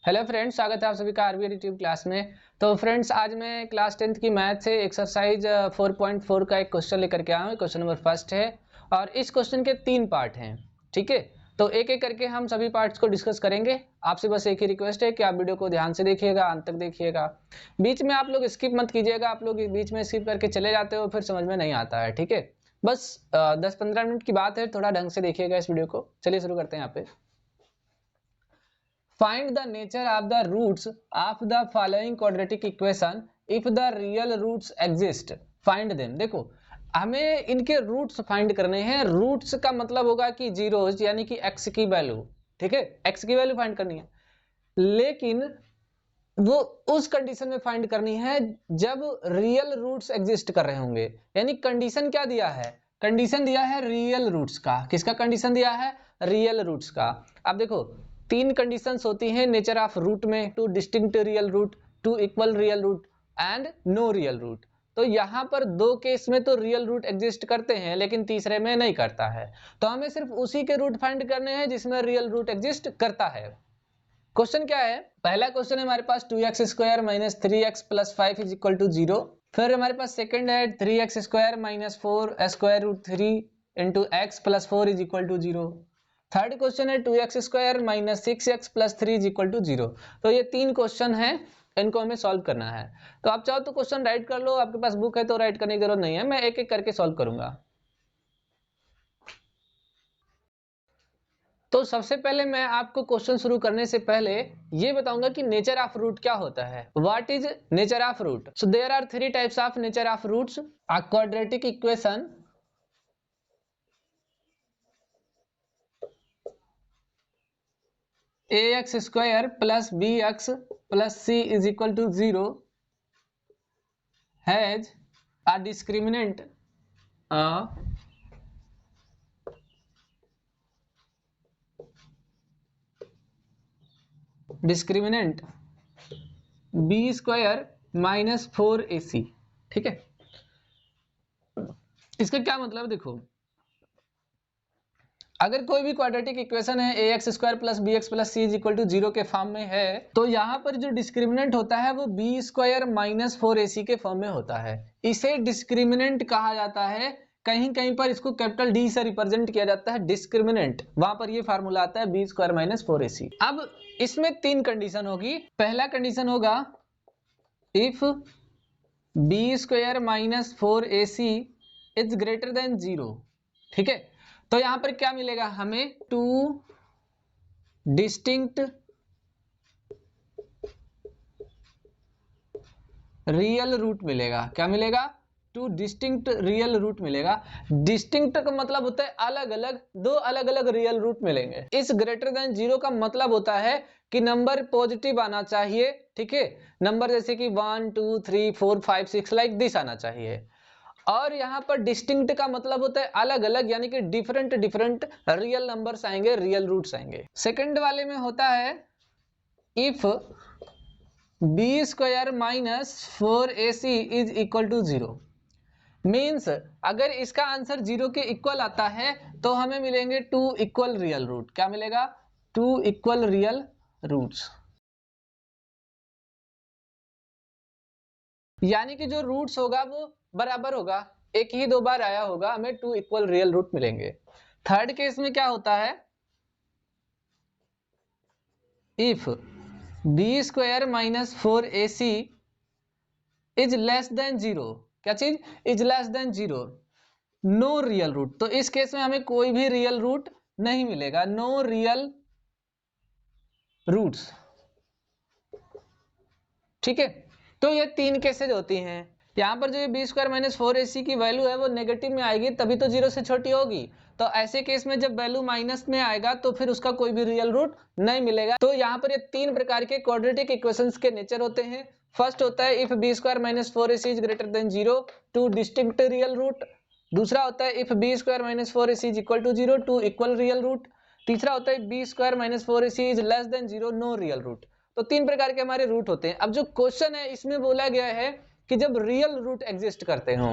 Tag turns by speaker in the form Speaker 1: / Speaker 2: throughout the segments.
Speaker 1: Hello friends, स्वागत है आप सभी का आरबीआई यूट्यूब क्लास में। तो फ्रेंड्स, आज मैं क्लास 10th की मैथ से एक्सरसाइज 4.4 का एक क्वेश्चन लेकर के आया हूँ। क्वेश्चन नंबर फर्स्ट है और इस क्वेश्चन के 3 पार्ट हैं। ठीक है, तो एक एक करके हम सभी पार्ट्स को डिस्कस करेंगे। आपसे बस एक ही रिक्वेस्ट है कि आप वीडियो को ध्यान से देखिएगा, अंत तक देखिएगा। बीच में आप लोग स्किप मत कीजिएगा। आप लोग बीच में स्किप करके चले जाते हो, फिर समझ में नहीं आता है। ठीक है, बस 10-15 मिनट की बात है, थोड़ा ढंग से देखिएगा इस वीडियो को। चलिए शुरू करते हैं। यहाँ पे Find the nature of the roots of the following quadratic equation if the real roots exist. Find them. देखो, हमें इनके रूट्स फाइंड करने हैं। रूट्स का मतलब होगा कि जीरोस, यानी कि x की वैल्यू। ठीक है, x की वैल्यू फाइंड करनी है, लेकिन वो उस कंडीशन में फाइंड करनी है जब रियल रूट्स एग्जिस्ट कर रहे होंगे। यानी कंडीशन क्या दिया है? कंडीशन दिया है रियल रूट्स का। किसका कंडीशन दिया है? रियल रूट्स का। अब देखो, 3 कंडीशंस होती हैं नेचर ऑफ रूट में: 2 distinct real root, 2 equal real root and no real root. तो यहाँ पर 2 केस में तो रियल रूट एग्जिस्ट करते हैं, लेकिन तीसरे में नहीं करता है। तो हमें सिर्फ उसी के रूट फाइंड करने हैं जिसमें रियल रूट एग्जिस्ट करता है। क्वेश्चन क्या है? पहला क्वेश्चन है हमारे पास 2x square minus 3x plus 5 is equal to 0। फिर हमारे पास सेकंड है 3x square minus 4 square root 3 into x plus 4 is equal to 0। Third question है 2x square minus 6x plus 3 is equal to 0। तो ये 3 क्वेश्चन है, इनको हमें सॉल्व करना है। तो आप चाहो तो क्वेश्चन राइट कर लो, आपके पास बुक है तो राइट करने की जरूरत नहीं है, मैं एक एक करके सॉल्व करूंगा। तो सबसे पहले मैं आपको क्वेश्चन शुरू करने से पहले ये बताऊंगा कि नेचर ऑफ रूट क्या होता है। What is nature of root? So there are 3 types of nature of roots. A quadratic equation, ax square plus bx plus c is equal to 0 has a discriminant b square minus 4ac। ठीक है, इसका क्या मतलब? देखो, अगर कोई भी quadratic equation है ax square plus bx plus c is equal to 0 के फॉर्म में है, तो यहाँ पर जो डिस्क्रिमिनेंट होता है वो b स्क्वायर माइनस 4ac के फॉर्म में होता है। इसे डिस्क्रिमिनेंट कहा जाता है। कहीं कहीं पर इसको कैपिटल D से रिप्रेजेंट किया जाता है, डिस्क्रिमिनेंट। वहां पर ये फार्मूला आता है b स्क्वायर माइनस 4ac। अब इसमें 3 कंडीशन होगी। पहला कंडीशन होगा if b square minus 4ac is greater than 0। ठीक है, तो यहां पर क्या मिलेगा हमें? 2 डिस्टिंक्ट रियल रूट मिलेगा। क्या मिलेगा? 2 डिस्टिंक्ट रियल रूट मिलेगा। डिस्टिंक्ट का मतलब होता है अलग अलग, 2 अलग अलग रियल रूट मिलेंगे। इस ग्रेटर देन 0 का मतलब होता है कि नंबर पॉजिटिव आना चाहिए। ठीक है, नंबर जैसे कि 1 2 3 4 5 6 लाइक दिस आना चाहिए। और यहाँ पर डिस्टिंक्ट का मतलब होता है अलग अलग, यानी कि डिफरेंट डिफरेंट रियल नंबर्स आएंगे, रियल रूट्स आएंगे। सेकंड वाले में होता है if b square minus 4ac is equal to 0। Means अगर इसका आंसर 0 के इक्वल आता है तो हमें मिलेंगे 2 इक्वल रियल रूट। क्या मिलेगा? 2 इक्वल रियल रूट्स। यानी कि जो रूट्स होगा वो बराबर होगा, एक ही 2 बार आया होगा, हमें 2 इक्वल रियल रूट मिलेंगे। थर्ड केस में क्या होता है? If b square minus 4ac is less than 0। क्या चीज? Is less than 0, no real root. तो इस केस में हमें कोई भी रियल रूट नहीं मिलेगा, नो रियल रूट्स। ठीक है, तो ये 3 केसेज होती हैं। यहाँ पर जो ये बी स्क्वायर माइनस 4ac की वैल्यू है वो नेगेटिव में आएगी, तभी तो 0 से छोटी होगी। तो ऐसे केस में जब वैल्यू माइनस में आएगा तो फिर उसका कोई भी रियल रूट नहीं मिलेगा। तो यहाँ पर ये 3 प्रकार के क्वाड्रेटिक इक्वेशंस के नेचर होते हैं। फर्स्ट होता है if B square minus 4ac is greater than 0, 2 distinct real root. दूसरा होता है if B square minus 4ac is equal to 0, 2 equal real root. तीसरा होता है B square minus 4ac is less than 0, no real root. तो 3 प्रकार के हमारे रूट होते हैं। अब जो क्वेश्चन है इसमें बोला गया है कि जब रियल रूट एग्जिस्ट करते हो,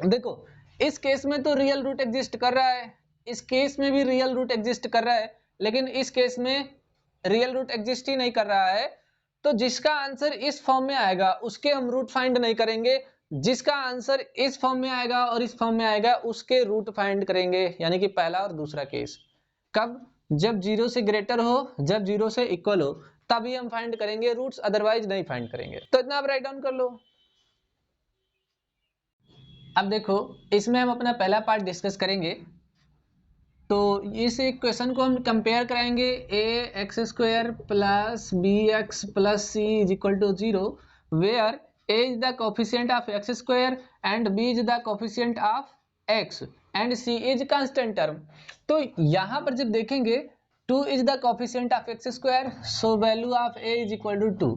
Speaker 1: देखो इस केस में तो रियल रूट एग्जिस्ट कर रहा है, इस केस में भी रियल रूट एग्जिस्ट कर रहा है, लेकिन इस केस में रियल रूट एग्जिस्ट ही नहीं कर रहा है, तो जिसका आंसर इस फॉर्म में आएगा उसके हम रूट फाइंड नहीं करेंगे, जिसका आंसर इस फॉर्म में आएगा और इस फॉर्म में आएगा उसके रूट फाइंड करेंगे, यानी कि पहला और दूसरा केस। कब? जब 0 से ग्रेटर हो, जब 0 से इक्वल हो, तभी हम फाइंड करेंगे रूट्स, अदरवाइज नहीं फाइंड करेंगे। तो इतना आप राइट डाउन कर लो। अब देखो इसमें हम अपना पहला पार्ट डिस्कस करेंगे। तो इस इक्वेशन को हम कंपेयर कराएंगे a x square plus b x plus c is equal to 0, where a is the coefficient of x square and b is the coefficient of x and c is constant term. तो यहाँ पर जब देखेंगे 2 is the coefficient of x square, so value of a is equal to 2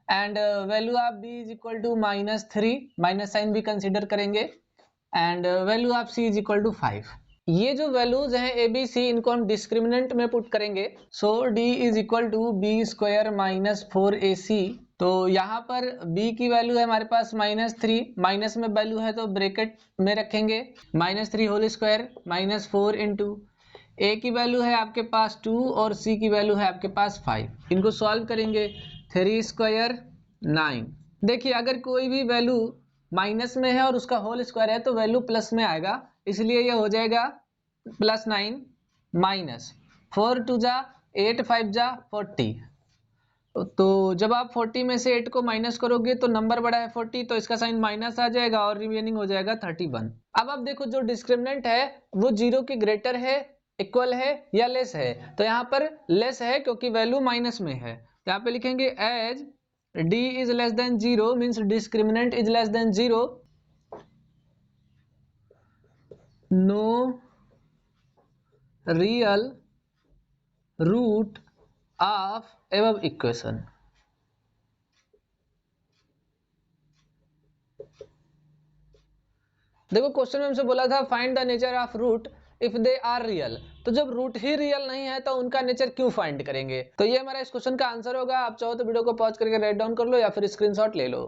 Speaker 1: and value of b is equal to -3, minus sign भी consider करेंगे, and value of C is equal to 5। ये जो values हैं A B C, इनको हम discriminant में put करेंगे। So d is equal to b square minus 4ac। तो यहाँ पर b की वैल्यू है हमारे पास -3, माइनस में वैल्यू है तो ब्रैकेट में रखेंगे, -3 होल स्क्वायर -4 इंटू a की वैल्यू है आपके पास 2 और c की वैल्यू है आपके पास 5। इनको सॉल्व करेंगे, 3 स्क्वायर 9। देखिए अगर कोई भी वैल्यू माइनस में है और उसका होल स्क्वायर है तो वैल्यू प्लस में आएगा, इसलिए ये हो जाएगा +9 माइनस 4 2 जा 8 5 जा 40। तो जब आप 40 में से 8 को माइनस करोगे तो नंबर बड़ा है 40, तो इसका साइन माइनस आ जाएगा और रिमेनिंग हो जाएगा 31। अब आप देखो जो डिस्क्रिमिनेंट है वो 0 के ग्रेटर है, इक्वल है या लेस है, तो यहाँ पर लेस है क्योंकि वैल्यू माइनस में है। यहाँ पे लिखेंगे as d is less than 0 means discriminant is less than 0, no real root of above equation। देखो क्वेश्चन में हमसे बोला था find the nature of root if they are real, तो जब रूट ही रियल नहीं है तो उनका नेचर क्यों फाइंड करेंगे। तो ये हमारा इस क्वेश्चन का आंसर होगा। आप चाहो तो वीडियो को पॉज करके राइट डाउन कर लो या फिर स्क्रीनशॉट ले लो।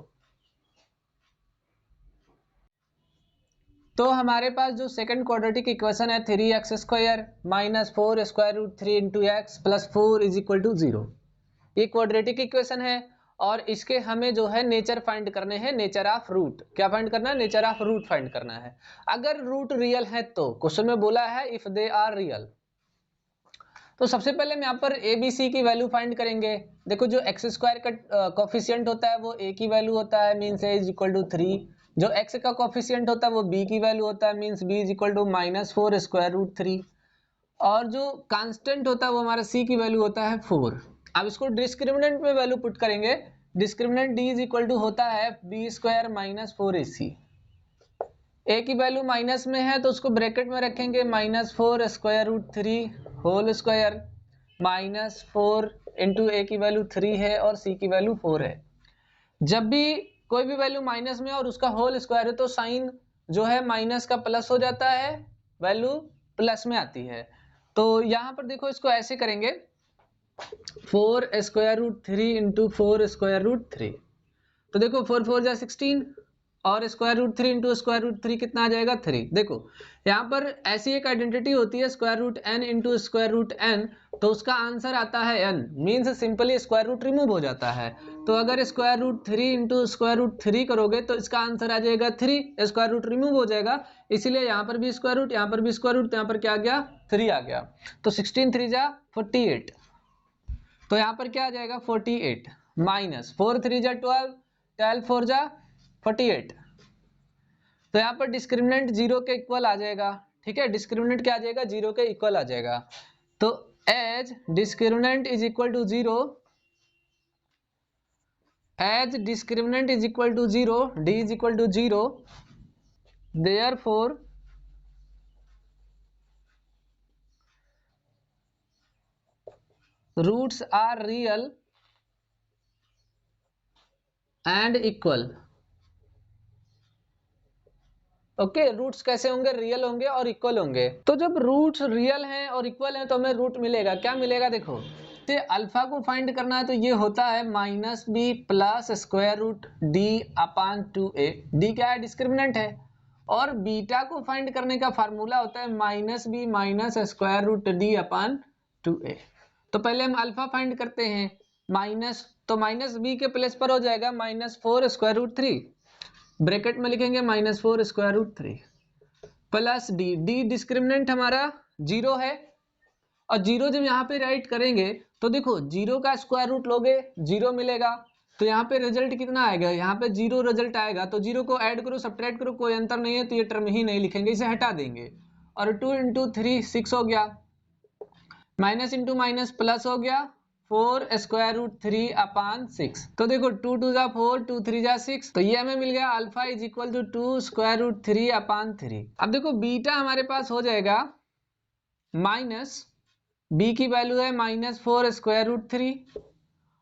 Speaker 1: तो हमारे पास जो सेकंड क्वाड्रेटिक इक्वेशन है 3x square minus 4 square root 3 into x plus 4 is equal to 0, ये क्वाड्रेटिक इक्वेशन है और इसके हमें जो है नेचर फाइंड करने हैं, नेचर ऑफ रूट। क्या फाइंड करना है? नेचर ऑफ रूट फाइंड करना है। अगर रूट रियल है तो क्वेश्चन में बोला है इफ दे आर रियल, तो सबसे पहले हम यहाँ पर ए बी सी की वैल्यू फाइंड करेंगे। देखो जो एक्स स्क्वायर का कोफिशिएंट होता है वो ए की वैल्यू होता है, means A is equal to 3। जो एक्स का कोफिशिएंट होता है वो बी की वैल्यू होता है, means B is equal to -4 square root 3। और जो कांस्टेंट होता है वो हमारा सी की वैल्यू होता है 4। अब इसको डिस्क्रिमिनेंट में वैल्यू पुट करेंगे। Discriminant D is equal to होता है बी स्क्वायर माइनस 4ac। ए की वैल्यू माइनस में है तो उसको ब्रैकेट में रखेंगे, -4 square root 3 whole square -4 into a की वैल्यू 3 है और सी की वैल्यू 4 है। जब भी कोई भी वैल्यू माइनस में और उसका होल स्क्वायर है तो साइन जो है माइनस का प्लस हो जाता है, वैल्यू प्लस में आती है। तो यहाँ पर देखो इसको ऐसे करेंगे, 4 square root 3 into 4 square root 3। तो देखो 4 4 जा 16 और square root 3 into square root 3 कितना आ जाएगा 3। देखो यहाँ पर ऐसी एक आइडेंटिटी होती है square root n into square root n, तो उसका आंसर आता है n, means simply square root remove हो जाता है। तो अगर square root 3 into square root 3 करोगे तो इसका आंसर आ जाएगा 3, स्क्वायर रूट रिमूव हो जाएगा, इसीलिए यहाँ पर भी स्क्वायर रूट, यहाँ पर भी स्क्वायर रूट, तो यहाँ पर क्या आ गया 3 आ गया। तो 16 3 जा 48, तो यहाँ पर क्या आ जाएगा 48 माइनस 4 3 जा 12, 12 4 जा 48। तो यहाँ पर डिस्क्रिमिनेंट 0 के इक्वल आ जाएगा। ठीक है, डिस्क्रिमिनेंट क्या आ जाएगा 0 के इक्वल आ जाएगा। तो as discriminant is equal to 0, as discriminant is equal to 0, D is equal to 0, therefore roots are real and equal. Okay, roots कैसे होंगे? रियल होंगे और इक्वल होंगे। तो जब रूट्स रियल हैं और इक्वल हैं तो हमें रूट मिलेगा। क्या मिलेगा? देखो तो अल्फा को फाइंड करना है तो ये होता है -b plus square root d upon 2a। d क्या है? डिस्क्रिमिनेंट है। और बीटा को फाइंड करने का फार्मूला होता है -b minus square root d upon 2a। तो पहले हम अल्फा फाइंड करते हैं, माइनस, तो माइनस बी के प्लेस पर हो जाएगा -4√3, ब्रैकेट में लिखेंगे -4√3 प्लस डी, डी डिस्क्रिमिनेंट हमारा 0 है, और 0 जब यहाँ पे राइट करेंगे तो देखो 0 का स्क्वायर रूट लोगे 0 मिलेगा, तो यहाँ पे रिजल्ट कितना आएगा, यहाँ पे 0 रिजल्ट आएगा, तो 0 को ऐड करो सब्ट्रैक्ट करो कोई अंतर नहीं है, तो ये टर्म ही नहीं लिखेंगे, इसे हटा देंगे, और 2 × 3 6 हो गया, माइनस इंटू माइनस प्लस हो गया 4√3/6, तो देखो 2 2 जा 4, 2 3 जा 6, तो ये हमें मिल गया अल्फा इज इक्वल टू 2√3/3। अब देखो बीटा हमारे पास हो जाएगा माइनस, बी की वैल्यू है -4√3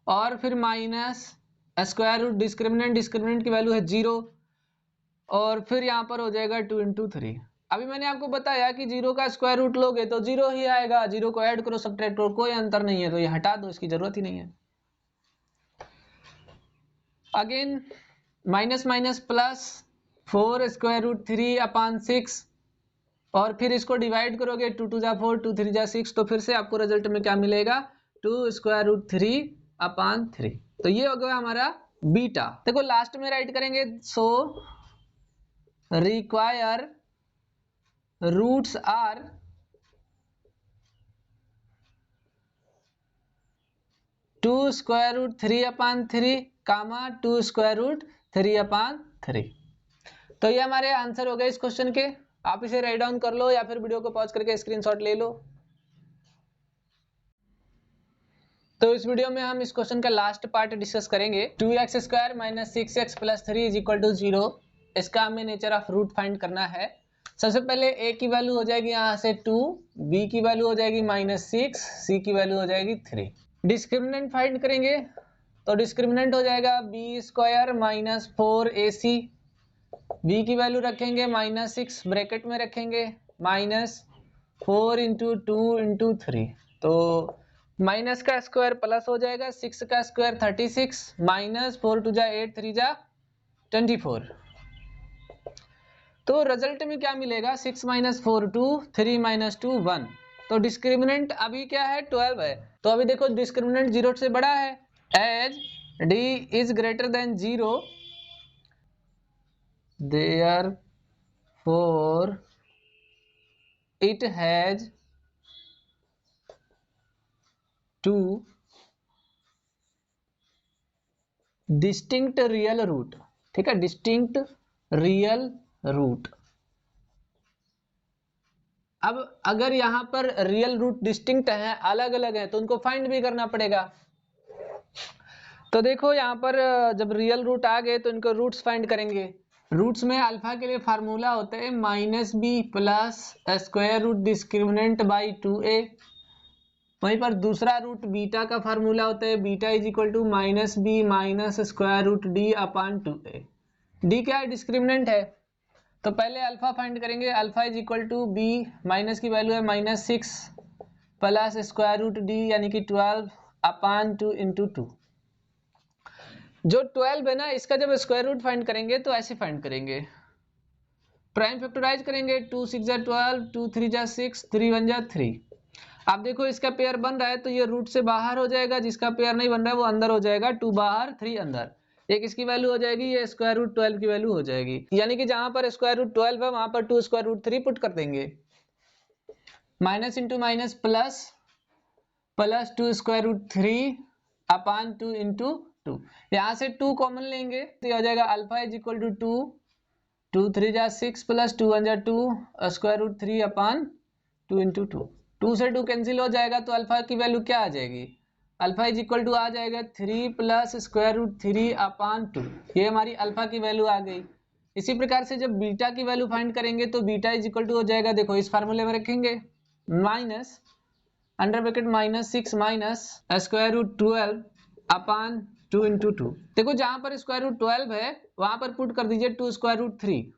Speaker 1: और फिर minus square root discriminant, discriminant की वैल्यू है 0 और फिर यहाँ पर हो जाएगा 2 × 3। अभी मैंने आपको बताया कि 0 का स्क्वायर रूट लोगे तो 0 ही आएगा, 0 को ऐड करो सब्ट्रैक्ट करो कोई अंतर नहीं है, तो ये हटा दो, इसकी जरूरत ही नहीं है। अगेन माइनस माइनस प्लस 4√3/6 और फिर इसको डिवाइड करोगे 2 2 जा 4, 2 3 जा 6, तो फिर से आपको रिजल्ट में क्या मिलेगा 2√3/3। तो ये हो गया हमारा बीटा। देखो लास्ट में राइट करेंगे, सो रिक्वायर रूट्स आर 2√3/3 कामा 2√3/3। तो ये हमारे आंसर हो गए इस क्वेश्चन के। आप इसे राइट डाउन कर लो या फिर वीडियो को पॉज करके स्क्रीनशॉट ले लो। तो इस वीडियो में हम इस क्वेश्चन का लास्ट पार्ट डिस्कस करेंगे। 2x² - 6x + 3 = 0, इसका हमें नेचर ऑफ रूट फाइंड करना है। सबसे पहले a की वैल्यू हो जाएगी यहाँ से 2, b की वैल्यू हो जाएगी -6, c की वैल्यू हो जाएगी 3। डिस्क्रिमिनेंट फाइंड करेंगे, तो डिस्क्रिमिनेंट हो जाएगा b² - 4ac, b की वैल्यू रखेंगे -6, ब्रैकेट में रखेंगे -4 × 2 × 3, तो माइनस का स्क्वायर प्लस हो जाएगा, 6 का स्क्वायर 36, -4 2 जा 8, 3 जा 24। तो रिजल्ट में क्या मिलेगा 6 - 4 2, 3 - 2 1। तो डिस्क्रिमिनेंट अभी क्या है 12 है, तो अभी देखो डिस्क्रिमिनेंट 0 से बड़ा है, as d is greater than 0 therefore it has two distinct real root. ठीक है, डिस्टिंक्ट रियल रूट। अब अगर यहां पर रियल रूट डिस्टिंक्ट है, अलग अलग है, तो उनको फाइंड भी करना पड़ेगा। तो देखो यहां पर जब रियल रूट आ गए तो इनको रूट्स फाइंड करेंगे। रूट्स में अल्फा के लिए फार्मूला होता है -b + square root discriminant by 2a। वहीं पर दूसरा रूट बीटा का फार्मूला होता है beta is equal to -b - square root d/2a। D क्या है डिस्क्रिमिनेंट है, तो पहले अल्फा फाइंड करेंगे। Alpha is equal to b, माइनस की वैल्यू है -6 प्लस स्क्वायर रूट d यानी कि 12/2 × 2। जो 12 है ना, इसका जब स्क्वायर रूट फाइंड करेंगे तो ऐसे फाइंड करेंगे, प्राइम फैक्टराइज करेंगे, 2 6 जा 12, 2 3 जा 6, 3 1 जा 3। आप देखो इसका पेयर बन रहा है तो ये रूट से बाहर हो जाएगा, जिसका पेयर नहीं बन रहा है वो अंदर हो जाएगा, 2 बाहर 3 अंदर। एक इसकी वैल्यू हो जाएगी, ये स्क्वायर रूट 12 की वैल्यू हो जाएगी, यानी कि जहां पर स्क्वायर रूट 12 है वहां पर 2 स्क्वायर रूट 3 पुट कर देंगे, minus into minus plus, plus 2 square root 3/2 × 2। यहां से 2 कॉमन लेंगे तो ये हो जाएगा अल्फा इज इक्वल टू 2, 2 3 जा 6 प्लस 2 1 जा 2 स्क्वायर रूट 3/2 × 2। 2 से 2 कैंसिल हो जाएगा तो अल्फा की वैल्यू क्या आ जाएगी, अल्फा इज इक्वल टू आ जाएगा 3 प्लस स्क्वायर रूट 3/2। ये हमारी अल्फा की वैल्यू आ गई। इसी प्रकार से जब बीटा की वैल्यू फाइंड करेंगे तो बीटा इज इक्वल टू हो जाएगा, देखो इस फार्मूले में रखेंगे, minus under bracket -6 minus square root 12/2 × 2। देखो जहां पर स्क्वायर रूट 12 है वहां पर पुट कर दीजिए 2 स्क्वायर रूट 3,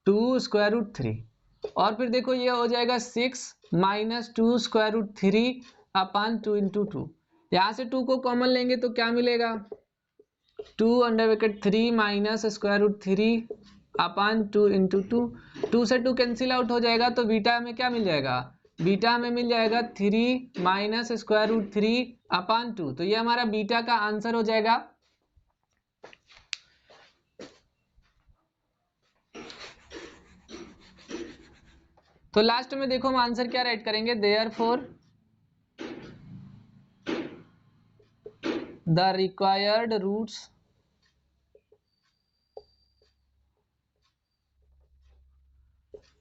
Speaker 1: 2 स्क्वायर रूट 3, और फिर देखो ये हो जाएगा 6 माइनस 2 स्क्वायर रूट 3/2 × 2। यहाँ से 2 को कॉमन लेंगे तो क्या मिलेगा, 2 under bracket 3 minus square root 3/2 × 2। 2 से 2 कैंसिल आउट हो जाएगा तो बीटा में क्या मिल जाएगा बीटा हमें मिल जाएगा 3 माइनस स्क्वायर रूट 3/2। तो ये हमारा बीटा का आंसर हो जाएगा। तो लास्ट में देखो हम आंसर क्या राइट करेंगे, therefore the required roots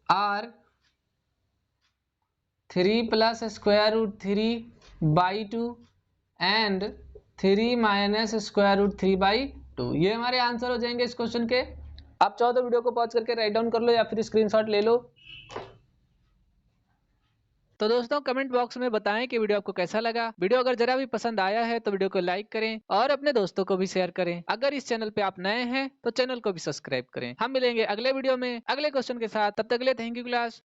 Speaker 1: are 3 plus square root 3/2 and 3 minus square root 3/2। ये हमारे आंसर हो जाएंगे इस क्वेश्चन के। आप चाहो तो वीडियो को पॉज करके राइट डाउन कर लो या फिर स्क्रीनशॉट ले लो। तो दोस्तों कमेंट बॉक्स में बताएं कि वीडियो आपको कैसा लगा। वीडियो अगर जरा भी पसंद आया है तो वीडियो को लाइक करें और अपने दोस्तों को भी शेयर करें। अगर इस चैनल पे आप नए हैं तो चैनल को भी सब्सक्राइब करें। हम मिलेंगे अगले वीडियो में अगले क्वेश्चन के साथ। तब तक के लिए थैंक यू क्लास।